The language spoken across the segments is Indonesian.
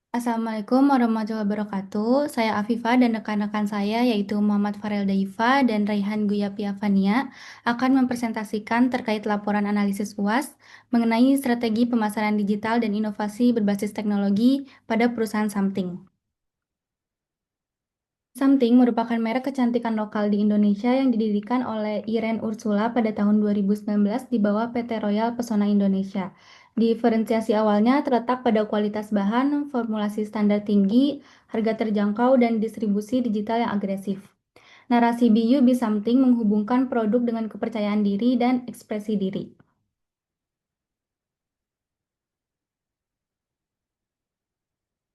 Assalamualaikum warahmatullahi wabarakatuh. Saya Afifa dan rekan-rekan saya yaitu Muhammad Farel Daifa dan Raihan Guyapia Fania akan mempresentasikan terkait laporan analisis UAS mengenai strategi pemasaran digital dan inovasi berbasis teknologi pada perusahaan Something. Something merupakan merek kecantikan lokal di Indonesia yang didirikan oleh Irene Ursula pada tahun 2019 di bawah PT Royal Pesona Indonesia. Diferensiasi awalnya terletak pada kualitas bahan, formulasi standar tinggi, harga terjangkau, dan distribusi digital yang agresif. Narasi Be You Be Something menghubungkan produk dengan kepercayaan diri dan ekspresi diri.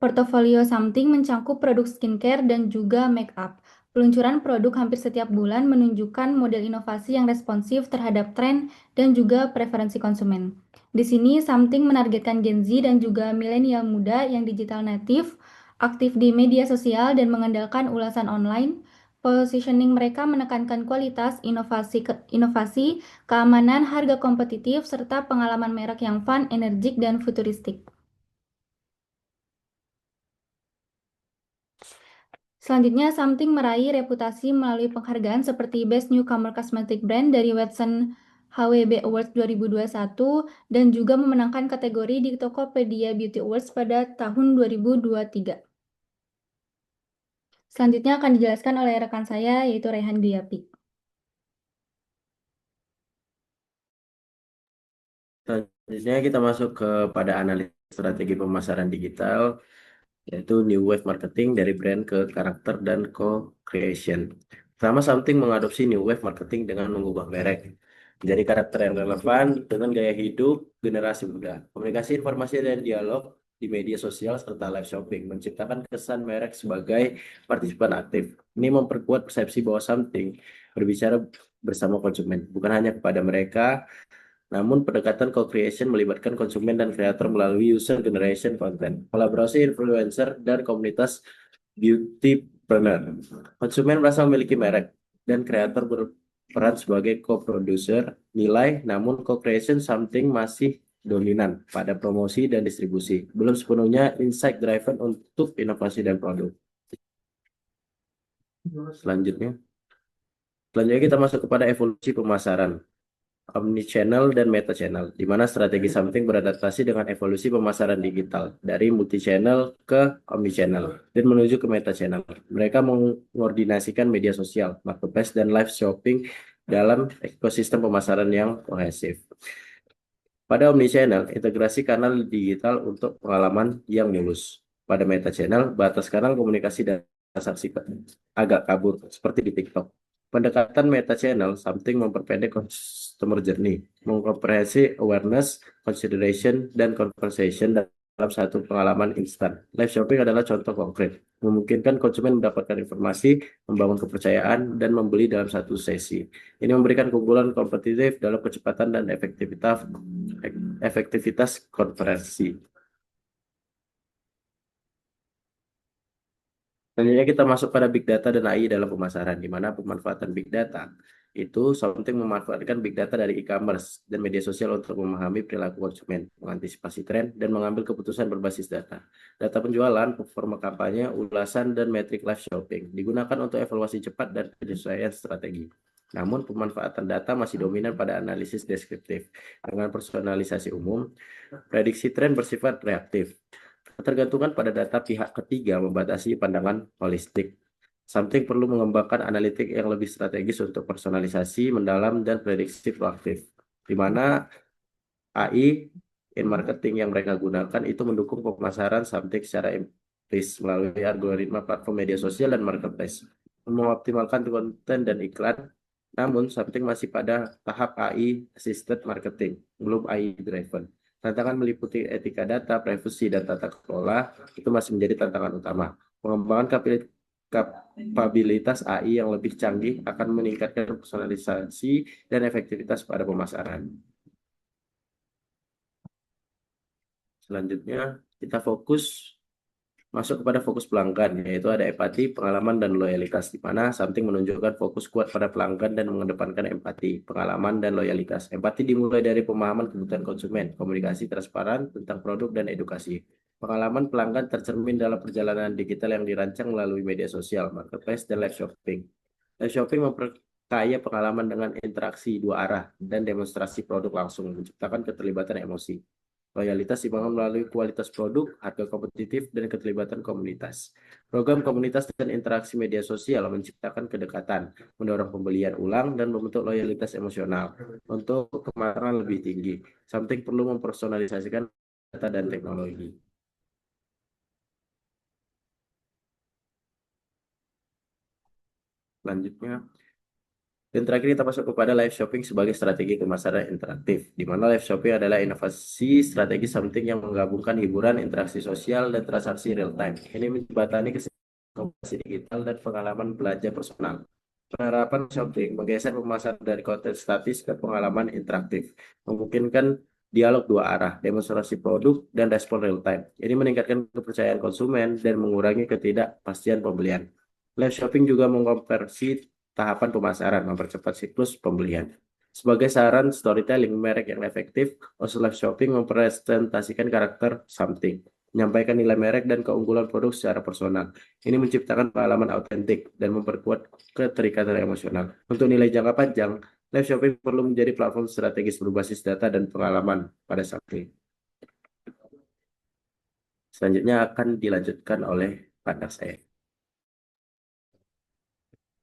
Portofolio Something mencakup produk skincare dan juga make up. Peluncuran produk hampir setiap bulan menunjukkan model inovasi yang responsif terhadap tren dan juga preferensi konsumen. Di sini Something menargetkan Gen Z dan juga milenial muda yang digital native, aktif di media sosial dan mengandalkan ulasan online. Positioning mereka menekankan kualitas, inovasi, keamanan, harga kompetitif, serta pengalaman merek yang fun, energik, dan futuristik. Selanjutnya, Something meraih reputasi melalui penghargaan seperti Best Newcomer Cosmetic Brand dari Watson HWB Awards 2021 dan juga memenangkan kategori di Tokopedia Beauty Awards pada tahun 2023. Selanjutnya akan dijelaskan oleh rekan saya yaitu Rehan Gwiapi. Selanjutnya kita masuk pada analisis strategi pemasaran digital, yaitu New Wave Marketing dari brand ke karakter dan co-creation. Pertama, Something mengadopsi New Wave Marketing dengan mengubah merek menjadi karakter yang relevan dengan gaya hidup generasi muda. Komunikasi, informasi, dan dialog di media sosial serta live shopping menciptakan kesan merek sebagai partisipan aktif. Ini memperkuat persepsi bahwa Something berbicara bersama konsumen, bukan hanya kepada mereka. Namun, pendekatan co-creation melibatkan konsumen dan kreator melalui user generation content, kolaborasi influencer, dan komunitas beautypreneur. Konsumen merasa memiliki merek, dan kreator berperan sebagai co-producer nilai, namun co-creation Something masih dominan pada promosi dan distribusi, belum sepenuhnya insight driven untuk inovasi dan produk. Selanjutnya, selanjutnya kita masuk kepada evolusi pemasaran. Omnichannel dan meta-channel, di mana strategi Something beradaptasi dengan evolusi pemasaran digital dari multi-channel ke omnichannel dan menuju ke meta-channel. Mereka mengkoordinasikan media sosial, marketplace, dan live shopping dalam ekosistem pemasaran yang kohesif. Pada omnichannel, integrasi kanal digital untuk pengalaman yang mulus. Pada meta-channel, batas kanal komunikasi dan transaksi agak kabur, seperti di TikTok. Pendekatan meta-channel Something memperpendek customer journey, mengkomprehensif awareness, consideration, dan conversation dalam satu pengalaman instan. Live shopping adalah contoh konkret, memungkinkan konsumen mendapatkan informasi, membangun kepercayaan, dan membeli dalam satu sesi. Ini memberikan keunggulan kompetitif dalam kecepatan dan efektivitas konversi. Selanjutnya kita masuk pada Big Data dan AI dalam pemasaran, di mana pemanfaatan Big Data itu Something memanfaatkan Big Data dari e-commerce dan media sosial untuk memahami perilaku konsumen, mengantisipasi tren, dan mengambil keputusan berbasis data. Data penjualan, performa kampanye, ulasan, dan metrik live shopping digunakan untuk evaluasi cepat dan penyesuaian strategi. Namun, pemanfaatan data masih dominan pada analisis deskriptif. Dengan personalisasi umum, prediksi tren bersifat reaktif. Ketergantungan pada data pihak ketiga membatasi pandangan holistik. Something perlu mengembangkan analitik yang lebih strategis untuk personalisasi, mendalam, dan prediksi proaktif. Di mana AI in marketing yang mereka gunakan itu mendukung pemasaran Something secara empiris melalui algoritma platform media sosial dan marketplace. Mengoptimalkan konten dan iklan, namun Something masih pada tahap AI assisted marketing, belum AI driven. Tantangan meliputi etika data, privasi, dan tata kelola itu masih menjadi tantangan utama. Pengembangan kapabilitas AI yang lebih canggih akan meningkatkan personalisasi dan efektivitas pada pemasaran. Selanjutnya, kita masuk kepada fokus pelanggan, yaitu ada empati, pengalaman, dan loyalitas, di mana Something menunjukkan fokus kuat pada pelanggan dan mengedepankan empati, pengalaman, dan loyalitas. Empati dimulai dari pemahaman kebutuhan konsumen, komunikasi transparan tentang produk, dan edukasi. Pengalaman pelanggan tercermin dalam perjalanan digital yang dirancang melalui media sosial, marketplace, dan live shopping. Live shopping memperkaya pengalaman dengan interaksi dua arah dan demonstrasi produk langsung, menciptakan keterlibatan emosi. Loyalitas dibangun melalui kualitas produk, harga kompetitif, dan keterlibatan komunitas. Program komunitas dan interaksi media sosial menciptakan kedekatan, mendorong pembelian ulang, dan membentuk loyalitas emosional. Untuk kematangan lebih tinggi, something perlu mempersonalisasikan data dan teknologi. Selanjutnya, dan terakhir kita masuk kepada live shopping sebagai strategi pemasaran interaktif, di mana live shopping adalah inovasi strategi something yang menggabungkan hiburan, interaksi sosial, dan transaksi real time. Ini menjembatani komunikasi digital dan pengalaman belanja personal. Penerapan shopping menggeser pemasaran dari konten statis ke pengalaman interaktif, memungkinkan dialog dua arah, demonstrasi produk, dan respon real time. Ini meningkatkan kepercayaan konsumen dan mengurangi ketidakpastian pembelian. Live shopping juga mengkonversi tahapan pemasaran, mempercepat siklus pembelian. Sebagai saran storytelling merek yang efektif, host live shopping mempresentasikan karakter something, menyampaikan nilai merek dan keunggulan produk secara personal. Ini menciptakan pengalaman autentik dan memperkuat keterikatan emosional. Untuk nilai jangka panjang, live shopping perlu menjadi platform strategis berbasis data dan pengalaman pada something. Selanjutnya akan dilanjutkan oleh partner saya.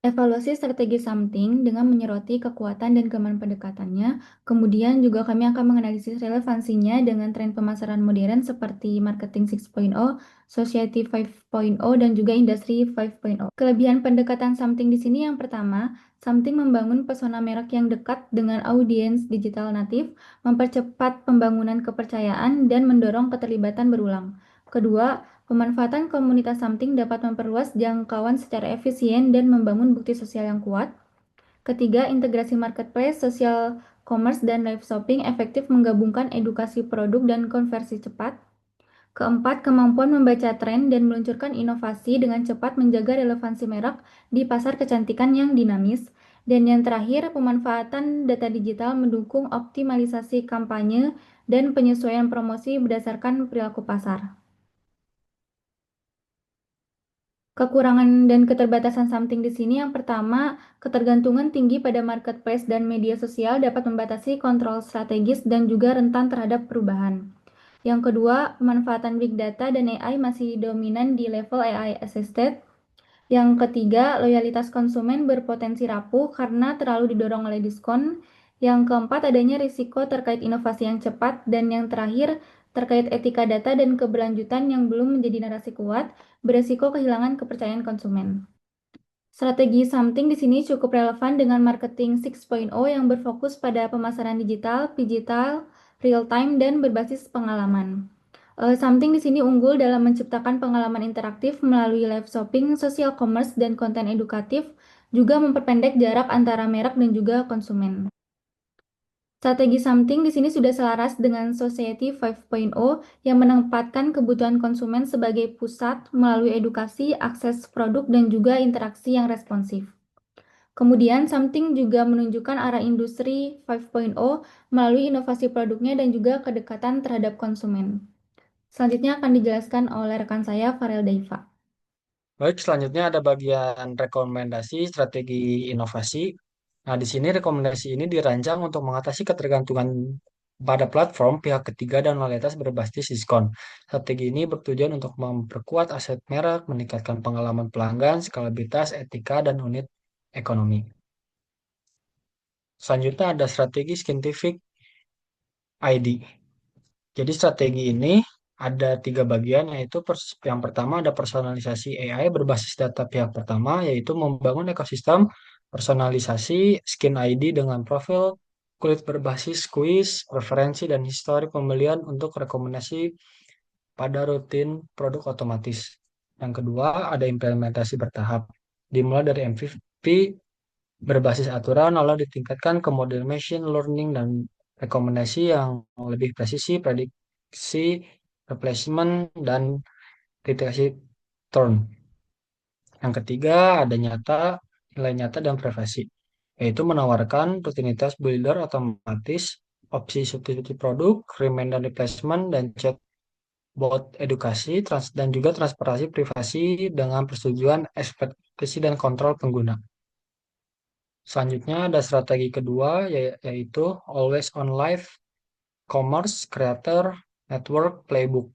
Evaluasi strategi something dengan menyoroti kekuatan dan kelemahan pendekatannya. Kemudian juga kami akan menganalisis relevansinya dengan tren pemasaran modern seperti marketing 6.0, society 5.0, dan juga industri 5.0. Kelebihan pendekatan something di sini yang pertama, something membangun pesona merek yang dekat dengan audiens digital natif, mempercepat pembangunan kepercayaan, dan mendorong keterlibatan berulang. Kedua, pemanfaatan komunitas something dapat memperluas jangkauan secara efisien dan membangun bukti sosial yang kuat. Ketiga, integrasi marketplace, social commerce, dan live shopping efektif menggabungkan edukasi produk dan konversi cepat. Keempat, kemampuan membaca tren dan meluncurkan inovasi dengan cepat menjaga relevansi merek di pasar kecantikan yang dinamis. Dan yang terakhir, pemanfaatan data digital mendukung optimalisasi kampanye dan penyesuaian promosi berdasarkan perilaku pasar. Kekurangan dan keterbatasan something di sini yang pertama, ketergantungan tinggi pada marketplace dan media sosial dapat membatasi kontrol strategis dan juga rentan terhadap perubahan. Yang kedua, pemanfaatan big data dan AI masih dominan di level AI assisted. Yang ketiga, loyalitas konsumen berpotensi rapuh karena terlalu didorong oleh diskon. Yang keempat, adanya risiko terkait inovasi yang cepat. Dan yang terakhir, terkait etika data dan keberlanjutan yang belum menjadi narasi kuat, beresiko kehilangan kepercayaan konsumen. Strategi something di sini cukup relevan dengan marketing 6.0 yang berfokus pada pemasaran digital, real time, dan berbasis pengalaman. Something di sini unggul dalam menciptakan pengalaman interaktif melalui live shopping, social commerce, dan konten edukatif, juga memperpendek jarak antara merek dan juga konsumen. Strategi something di sini sudah selaras dengan Society 5.0 yang menempatkan kebutuhan konsumen sebagai pusat melalui edukasi, akses produk, dan juga interaksi yang responsif. Kemudian, something juga menunjukkan arah industri 5.0 melalui inovasi produknya dan juga kedekatan terhadap konsumen. Selanjutnya akan dijelaskan oleh rekan saya, Farel Daifa. Baik, selanjutnya ada bagian rekomendasi strategi inovasi. Nah, di sini rekomendasi ini dirancang untuk mengatasi ketergantungan pada platform pihak ketiga dan loyalitas berbasis diskon. Strategi ini bertujuan untuk memperkuat aset merek, meningkatkan pengalaman pelanggan, skalabilitas, etika, dan unit ekonomi. Selanjutnya ada strategi scientific ID. Jadi strategi ini ada tiga bagian, yaitu yang pertama ada personalisasi AI berbasis data pihak pertama, yaitu membangun ekosistem personalisasi skin ID dengan profil kulit berbasis quiz, referensi, dan histori pembelian untuk rekomendasi pada rutin produk otomatis. Yang kedua ada implementasi bertahap, dimulai dari MVP berbasis aturan, lalu ditingkatkan ke model machine learning dan rekomendasi yang lebih presisi, prediksi, replacement, dan deteksi turn. Yang ketiga, ada nilai nyata dan privasi, yaitu menawarkan rutinitas builder otomatis, opsi substitusi produk, reminder replacement, dan chat bot edukasi, dan juga transparansi privasi dengan persetujuan ekspektasi dan kontrol pengguna. Selanjutnya ada strategi kedua yaitu always on live commerce creator network playbook.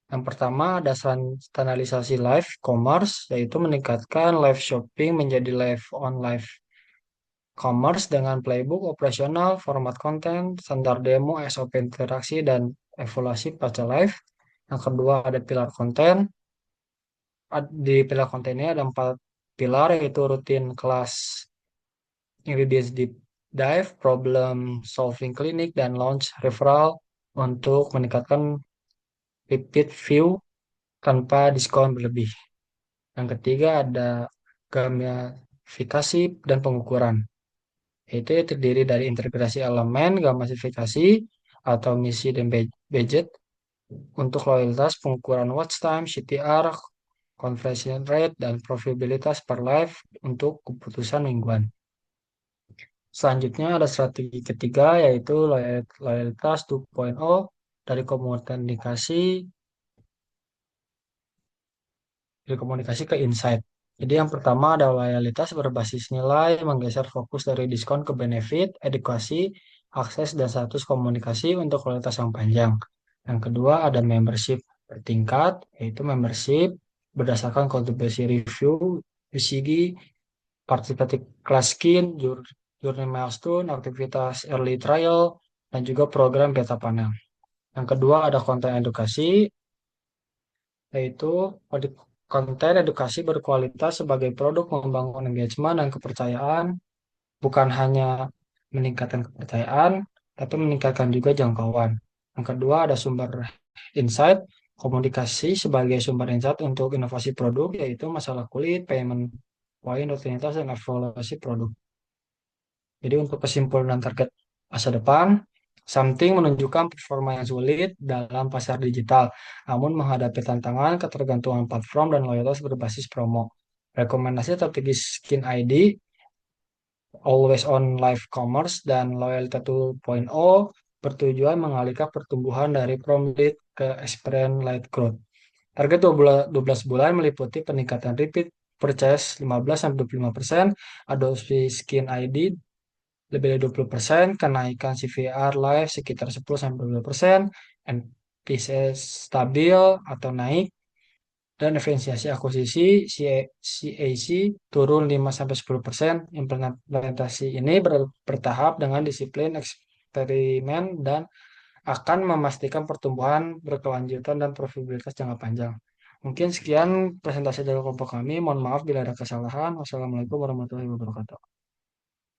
Yang pertama ada standarisasi live commerce yaitu meningkatkan live shopping menjadi live on live commerce dengan playbook operasional, format konten, standar demo, SOP interaksi, dan evaluasi pasca live. Yang kedua ada pilar konten. Di pilar konten ini ada 4 pilar yaitu rutin kelas, ingredients deep dive, problem solving clinic, dan launch referral untuk meningkatkan repeat view tanpa diskon berlebih. Yang ketiga ada gamifikasi dan pengukuran. Itu terdiri dari integrasi elemen, gamifikasi atau misi dan budget untuk loyalitas, pengukuran watch time, CTR, conversion rate, dan profitabilitas per live untuk keputusan mingguan. Selanjutnya ada strategi ketiga yaitu loyalitas 2.0 dari komunikasi ke insight. Jadi yang pertama ada loyalitas berbasis nilai, menggeser fokus dari diskon ke benefit, edukasi, akses, dan status komunikasi untuk loyalitas yang panjang. Yang kedua ada membership bertingkat, yaitu membership berdasarkan kontribusi review, UCG, participative class skin, journey milestone, aktivitas early trial, dan juga program beta panel. Yang kedua ada konten edukasi, yaitu konten edukasi berkualitas sebagai produk membangun engagement dan kepercayaan, bukan hanya meningkatkan kepercayaan, tapi meningkatkan juga jangkauan. Yang kedua ada sumber insight, komunikasi sebagai sumber insight untuk inovasi produk, yaitu masalah kulit, payment point, rutinitas, dan evaluasi produk. Jadi untuk kesimpulan target masa depan, Something menunjukkan performa yang sulit dalam pasar digital, namun menghadapi tantangan ketergantungan platform dan loyalitas berbasis promo. Rekomendasi strategi Skin ID, Always on Live Commerce, dan Loyalty 2.0 bertujuan mengalihkan pertumbuhan dari Prom Lead ke Experience Led Growth. Target 12 bulan meliputi peningkatan repeat purchase 15-25%, adopsi Skin ID lebih dari 20%, kenaikan CVR live sekitar 10-20%, NPS stabil atau naik, dan efisiensi akuisisi CAC turun 5-10%. Implementasi ini bertahap dengan disiplin eksperimen dan akan memastikan pertumbuhan berkelanjutan dan profitabilitas jangka panjang. Mungkin sekian presentasi dari kelompok kami. Mohon maaf bila ada kesalahan. Wassalamualaikum warahmatullahi wabarakatuh.